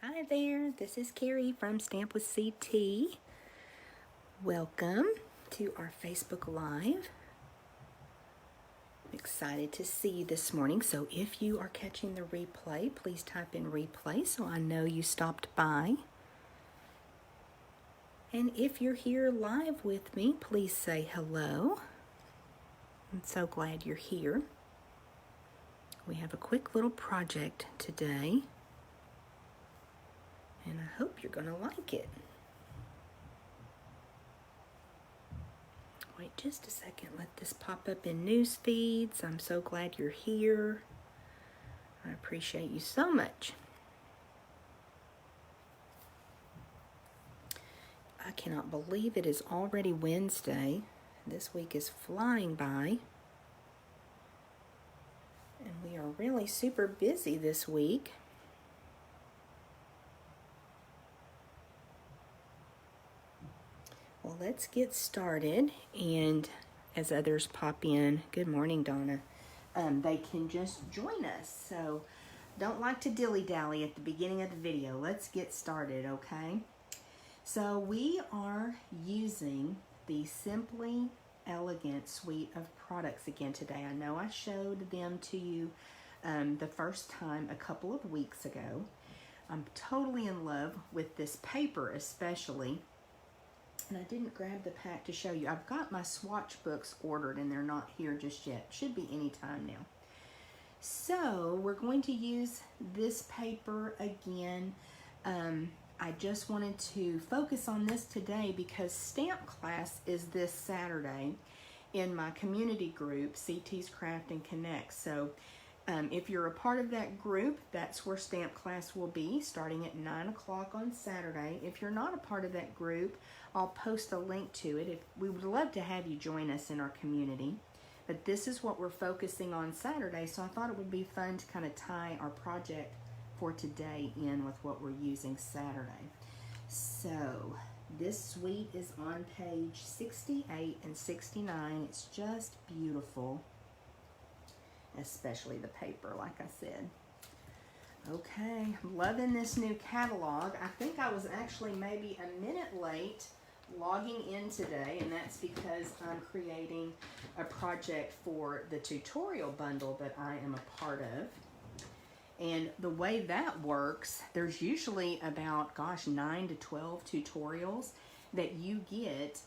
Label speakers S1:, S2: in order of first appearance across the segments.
S1: Hi there, this is Carrie from Stamp with CT. Welcome to our Facebook Live. I'm excited to see you this morning. So if you are catching the replay, please type in replay so I know you stopped by. And if you're here live with me, please say hello. I'm so glad you're here. We have a quick little project today, and I hope you're going to like it. Wait just a second, let this pop up in news feeds. I'm so glad you're here. I appreciate you so much. I cannot believe it is already Wednesday. This week is flying by. And we are really super busy this week. Well, let's get started, and as others pop in, good morning, Donna, they can just join us. So don't like to dilly-dally at the beginning of the video. Let's get started, okay? So we are using the Simply Elegant suite of products again today. I know I showed them to you the first time a couple of weeks ago. I'm totally in love with this paper especially. And I didn't grab the pack to show you. I've got my swatch books ordered and they're not here just yet. Should be any time now. So we're going to use this paper again. I just wanted to focus on this today because stamp class is this Saturday in my community group, CT's Craft and Connect. So if you're a part of that group, that's where stamp class will be, starting at 9 o'clock on Saturday. If you're not a part of that group, I'll post a link to it. We would love to have you join us in our community. But this is what we're focusing on Saturday, so I thought it would be fun to kind of tie our project for today in with what we're using Saturday. So this suite is on page 68 and 69. It's just beautiful. Especially the paper, like I said. Okay, loving this new catalog. I think I was actually maybe a minute late logging in today, and that's because I'm creating a project for the tutorial bundle that I am a part of. And the way that works, there's usually about, 9 to 12 tutorials that you get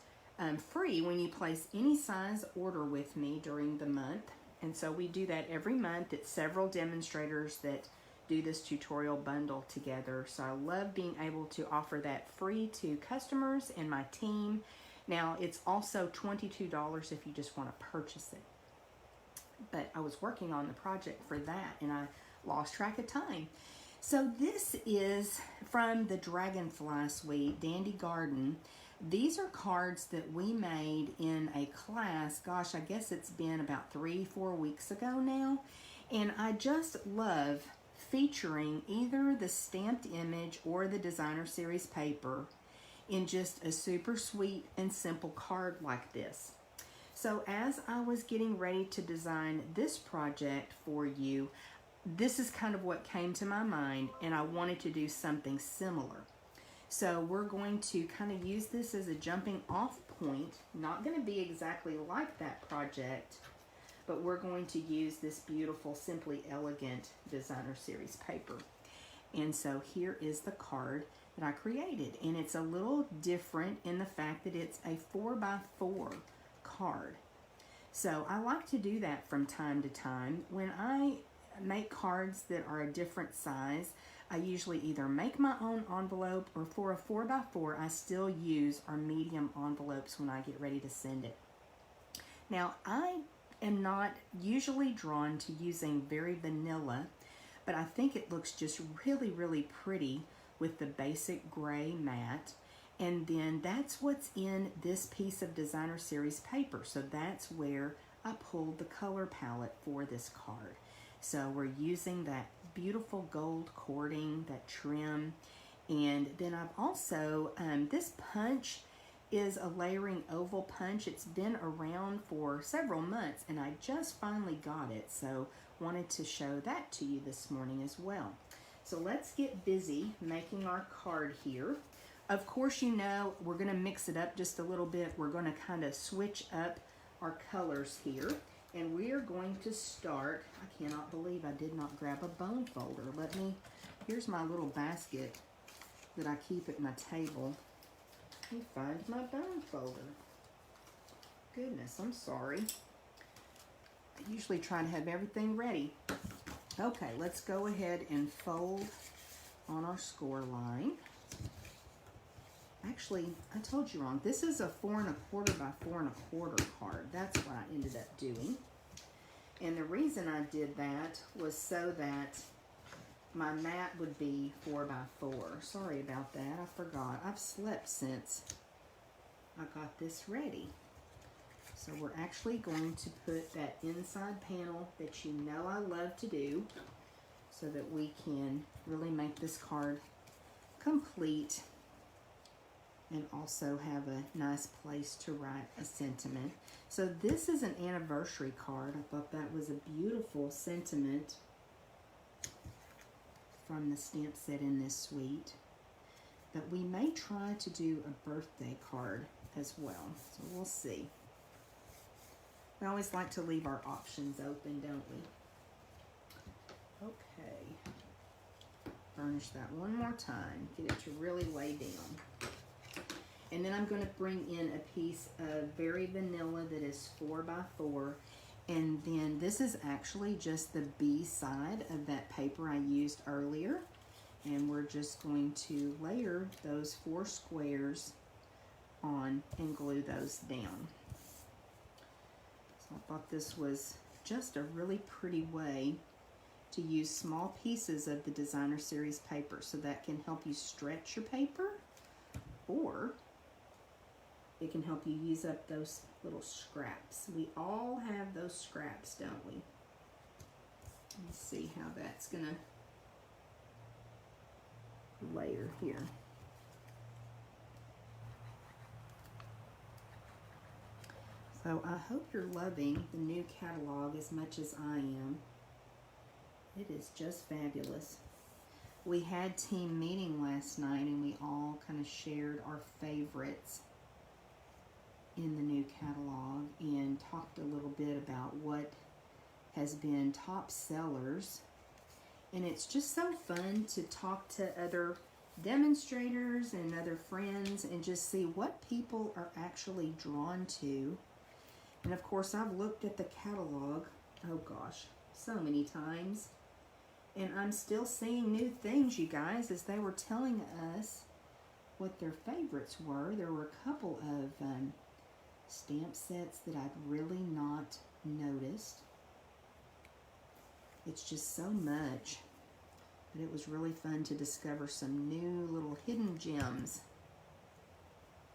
S1: free when you place any size order with me during the month. And so we do that every month. It's several demonstrators that do this tutorial bundle together. So I love being able to offer that free to customers and my team. Now it's also $22 if you just want to purchase it. But I was working on the project for that and I lost track of time. So this is from the Dragonfly Suite, Dandy Garden. These are cards that we made in a class, I guess it's been about 3-4 weeks ago now. And I just love featuring either the stamped image or the designer series paper in just a super sweet and simple card like this. So as I was getting ready to design this project for you, this is kind of what came to my mind, and I wanted to do something similar. So we're going to kind of use this as a jumping off point. Not going to be exactly like that project, but we're going to use this beautiful Simply Elegant designer series paper. And so here is the card that I created. And it's a little different in the fact that it's a 4x4 card. So I like to do that from time to time. When I make cards that are a different size, I usually either make my own envelope, or for a 4x4, I still use our medium envelopes when I get ready to send it. Now, I am not usually drawn to using very vanilla, but I think it looks just really, really pretty with the basic gray matte. And then that's what's in this piece of designer series paper. So that's where I pulled the color palette for this card. So we're using that beautiful gold cording, that trim, and then I've also, this punch is a layering oval punch. It's been around for several months and I just finally got it, so wanted to show that to you this morning as well. So let's get busy making our card here. Of course, you know, we're going to mix it up just a little bit. We're going to kind of switch up our colors here. And we're going to start, I cannot believe I did not grab a bone folder. Here's my little basket that I keep at my table. Let me find my bone folder. Goodness, I'm sorry. I usually try to have everything ready. Okay, let's go ahead and fold on our score line. Actually, I told you wrong. This is a 4 1/4 by 4 1/4 card. That's what I ended up doing. And the reason I did that was so that my mat would be 4 by 4. Sorry about that. I forgot. I've slept since I got this ready. So we're actually going to put that inside panel that you know I love to do so that we can really make this card complete and also have a nice place to write a sentiment. So this is an anniversary card. I thought that was a beautiful sentiment from the stamp set in this suite. But we may try to do a birthday card as well. So we'll see. We always like to leave our options open, don't we? Okay. Burnish that one more time. Get it to really lay down. And then I'm going to bring in a piece of very vanilla that is 4 by 4. And then this is actually just the B side of that paper I used earlier. And we're just going to layer those 4 squares on and glue those down. So I thought this was just a really pretty way to use small pieces of the designer series paper, so that can help you stretch your paper, or it can help you use up those little scraps. We all have those scraps, don't we? Let's see how that's gonna layer here. So I hope you're loving the new catalog as much as I am. It is just fabulous. We had team meeting last night and we all kind of shared our favorites in the new catalog and talked a little bit about what has been top sellers. And it's just so fun to talk to other demonstrators and other friends and just see what people are actually drawn to. And of course, I've looked at the catalog, oh gosh, so many times. And I'm still seeing new things, you guys, as they were telling us what their favorites were. There were a couple of stamp sets that I'd really not noticed. It's just so much. But it was really fun to discover some new little hidden gems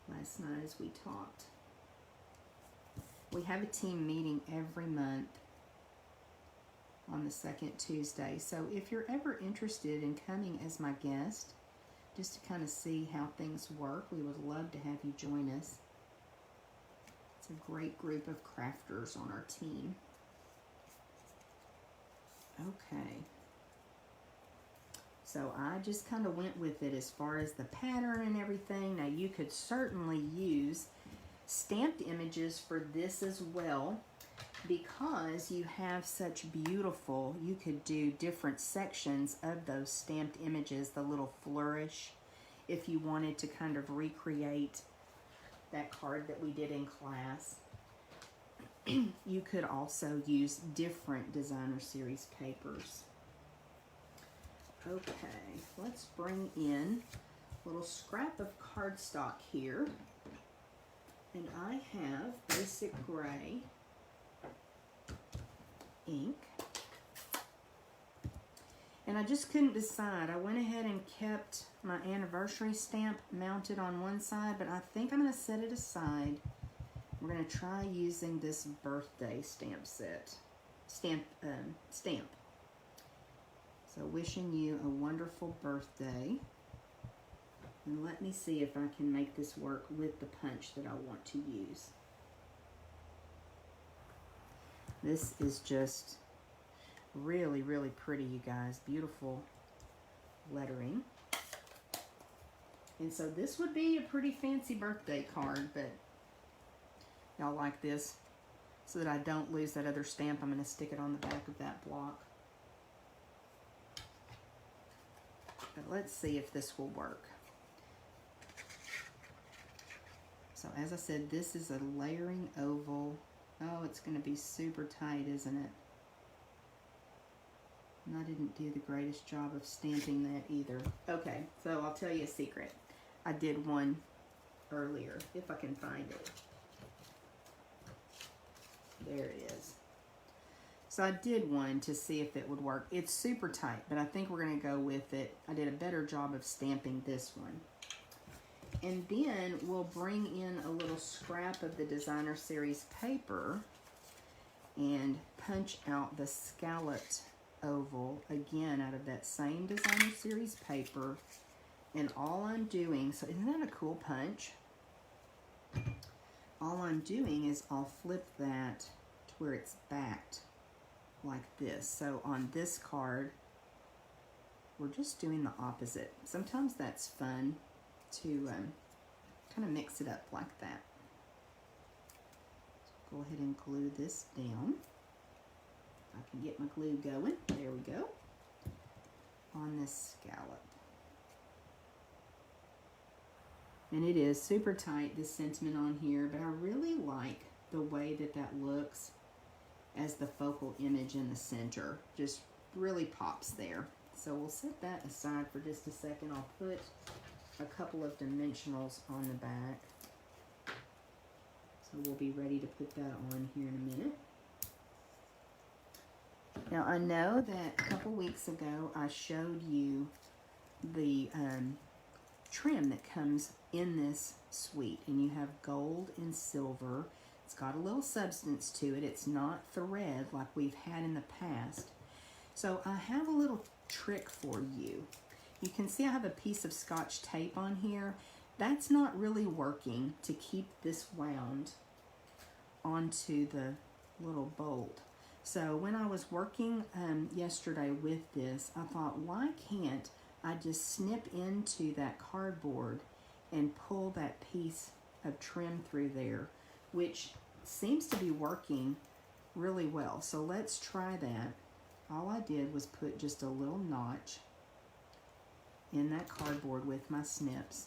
S1: last night as we talked. We have a team meeting every month on the second Tuesday. So if you're ever interested in coming as my guest, just to kind of see how things work, we would love to have you join us. It's a great group of crafters on our team. Okay. So I just kind of went with it as far as the pattern and everything. Now you could certainly use stamped images for this as well, because you have such beautiful, you could do different sections of those stamped images, the little flourish, if you wanted to kind of recreate that card that we did in class. You could also use different designer series papers. Okay, let's bring in a little scrap of cardstock here. And I have basic gray ink. And I just couldn't decide. I went ahead and kept my anniversary stamp mounted on one side, but I think I'm going to set it aside. We're going to try using this birthday stamp. So wishing you a wonderful birthday. And let me see if I can make this work with the punch that I want to use. This is just really, really pretty, you guys. Beautiful lettering. And so this would be a pretty fancy birthday card, but y'all like this? So that I don't lose that other stamp, I'm going to stick it on the back of that block. But let's see if this will work. So as I said, this is a layering oval. Oh, it's going to be super tight, isn't it? And I didn't do the greatest job of stamping that either. Okay, so I'll tell you a secret. I did one earlier, if I can find it. There it is. So I did one to see if it would work. It's super tight, but I think we're going to go with it. I did a better job of stamping this one. And then we'll bring in a little scrap of the Designer Series paper and punch out the scalloped oval again out of that same Designer Series paper. And all I'm doing, so isn't that a cool punch? All I'm doing is I'll flip that to where it's backed like this. So on this card, we're just doing the opposite. Sometimes that's fun to kind of mix it up like that. So go ahead and glue this down. I can get my glue going. There we go. On this scallop. And it is super tight, this sentiment on here, but I really like the way that that looks as the focal image in the center. Just really pops there. So we'll set that aside for just a second. I'll put a couple of dimensionals on the back. So we'll be ready to put that on here in a minute. Now I know that a couple weeks ago I showed you the trim that comes in this suite, and you have gold and silver. It's got a little substance to it. It's not thread like we've had in the past. So I have a little trick for you. You can see I have a piece of Scotch tape on here. That's not really working to keep this wound onto the little bolt. So when I was working yesterday with this, I thought, why can't I just snip into that cardboard and pull that piece of trim through there, which seems to be working really well. So let's try that. All I did was put just a little notch in that cardboard with my snips,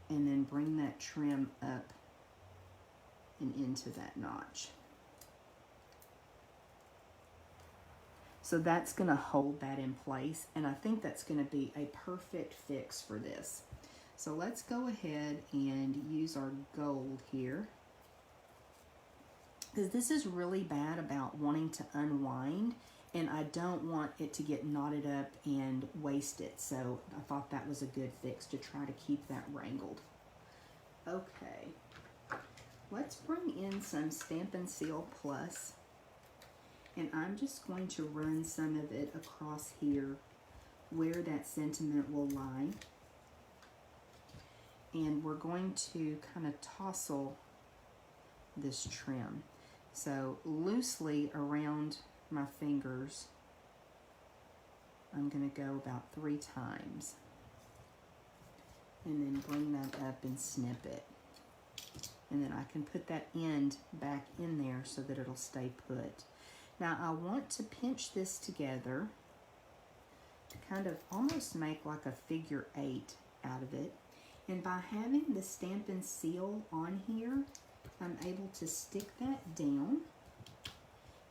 S1: and then bring that trim up and into that notch. So that's going to hold that in place, and I think that's going to be a perfect fix for this. So let's go ahead and use our gold here, because this is really bad about wanting to unwind, and I don't want it to get knotted up and waste it. So I thought that was a good fix to try to keep that wrangled. Okay, let's bring in some Stampin' Seal Plus. And I'm just going to run some of it across here where that sentiment will lie. And we're going to kind of tousle this trim. So loosely around my fingers, I'm going to go about 3 times. And then bring that up and snip it. And then I can put that end back in there so that it'll stay put. Now I want to pinch this together to kind of almost make like a figure 8 out of it. And by having the Stampin' Seal on here, I'm able to stick that down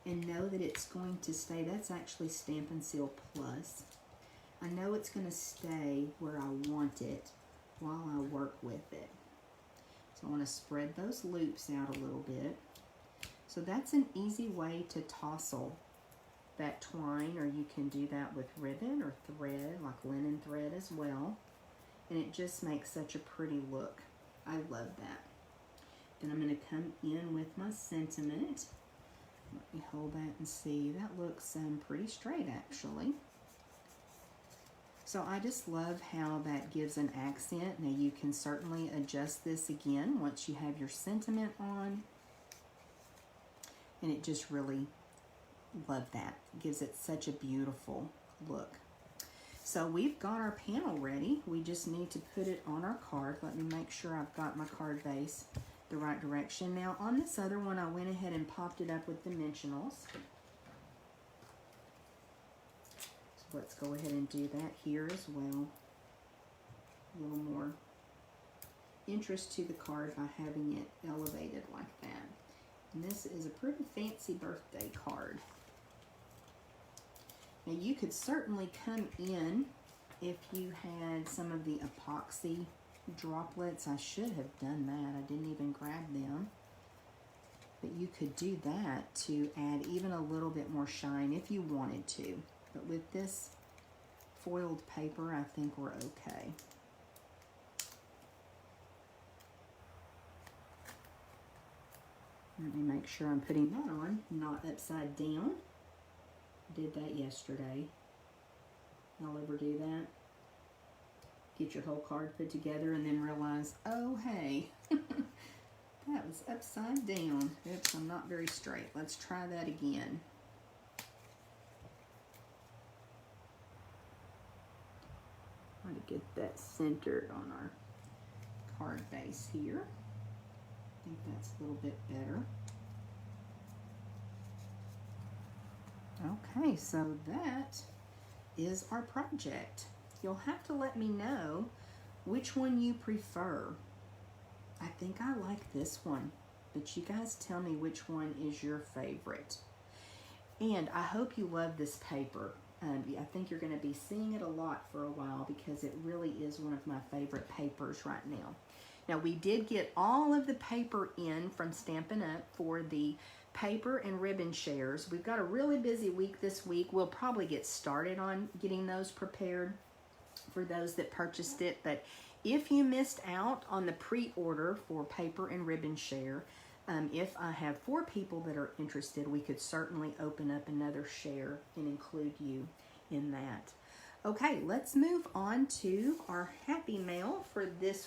S1: and know that it's going to stay. That's actually Stampin' Seal Plus. I know it's going to stay where I want it while I work with it. So I want to spread those loops out a little bit. So that's an easy way to tousle that twine, or you can do that with ribbon or thread, like linen thread as well. And it just makes such a pretty look. I love that. Then I'm going to come in with my sentiment. Let me hold that and see. That looks pretty straight actually. So I just love how that gives an accent. Now you can certainly adjust this again once you have your sentiment on. And it just really, love that. It gives it such a beautiful look. So we've got our panel ready. We just need to put it on our card. Let me make sure I've got my card base the right direction. Now on this other one, I went ahead and popped it up with dimensionals. So let's go ahead and do that here as well. A little more interest to the card by having it elevated like that. And this is a pretty fancy birthday card. Now you could certainly come in if you had some of the epoxy droplets. I should have done that. I didn't even grab them. But you could do that to add even a little bit more shine if you wanted to. But with this foiled paper, I think we're okay. Let me make sure I'm putting that on, not upside down. Did that yesterday. Y'all ever do that? Get your whole card put together and then realize, oh hey, that was upside down. Oops, I'm not very straight. Let's try that again. Try to get that centered on our card base here. I think that's a little bit better. Okay, so that is our project. You'll have to let me know which one you prefer. I think I like this one, but you guys tell me which one is your favorite. And I hope you love this paper. I think you're going to be seeing it a lot for a while because it really is one of my favorite papers right now. Now we did get all of the paper in from Stampin' Up for the paper and ribbon shares. We've got a really busy week this week. We'll probably get started on getting those prepared for those that purchased it. But if you missed out on the pre-order for paper and ribbon share, if I have 4 people that are interested, we could certainly open up another share and include you in that. Okay, let's move on to our happy mail for this